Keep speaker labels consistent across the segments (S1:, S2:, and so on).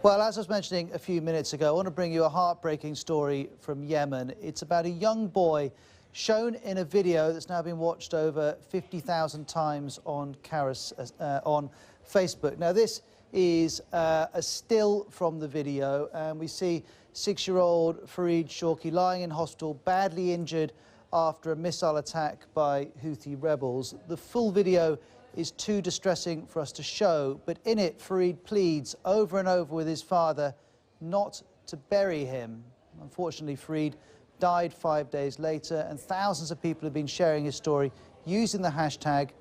S1: Well, as I was mentioning a few minutes ago, I want to bring you a heartbreaking story from Yemen. It's about a young boy shown in a video that's now been watched over 50,000 times on Facebook. Now, this is a still from the video, and we see 6-year-old Fareed Shawki lying in hospital, badly injured after a missile attack by Houthi rebels. The full video is too distressing for us to show, but in it, Fareed pleads over and over with his father not to bury him. Unfortunately, Fareed died 5 days later, and thousands of people have been sharing his story using the hashtag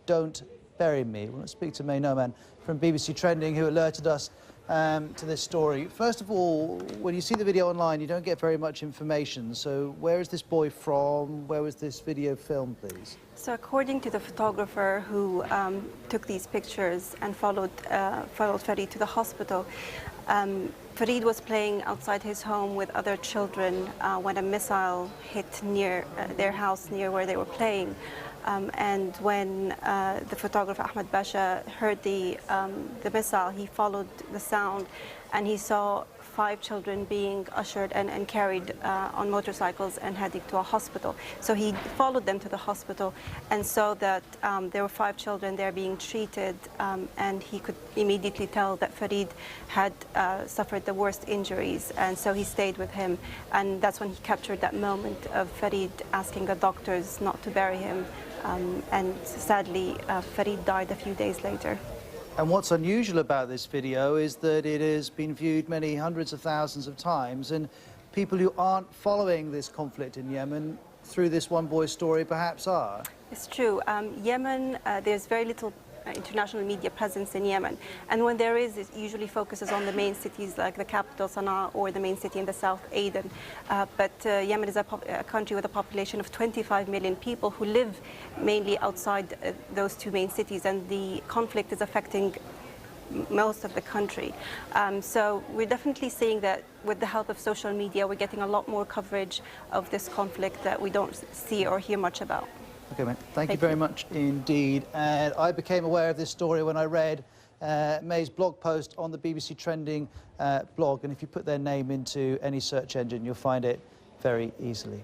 S1: #Don'tBuryMe. We'll speak to May Noman from BBC Trending, who alerted us to this story. First of all, when you see the video online, you don't get very much information. So where is this boy from? Where was this video filmed, please?
S2: So according to the photographer who took these pictures and followed Fareed to the hospital, Fareed was playing outside his home with other children when a missile hit near their house, near where they were playing. And when the photographer Ahmed Basha heard the missile, he followed the sound and he saw 5 children being ushered and carried on motorcycles and heading to a hospital. So he followed them to the hospital and saw that there were 5 children there being treated, and he could immediately tell that Fareed had suffered the worst injuries, and so he stayed with him, and that's when he captured that moment of Fareed asking the doctors not to bury him, and sadly Fareed died a few days later.
S1: And what's unusual about this video is that it has been viewed many hundreds of thousands of times, and people who aren't following this conflict in Yemen through this one boy's story perhaps are.
S2: It's true. Yemen, there's very little international media presence in Yemen, and when there is, it usually focuses on the main cities like the capital Sana'a or the main city in the south, Aden. But Yemen is a country with a population of 25 million people who live mainly outside those 2 main cities, and the conflict is affecting most of the country. So we're definitely seeing that with the help of social media, we're getting a lot more coverage of this conflict that we don't see or hear much about.
S1: Okay, mate. Thank you very much indeed. And I became aware of this story when I read May's blog post on the BBC Trending blog. And if you put their name into any search engine, you'll find it very easily.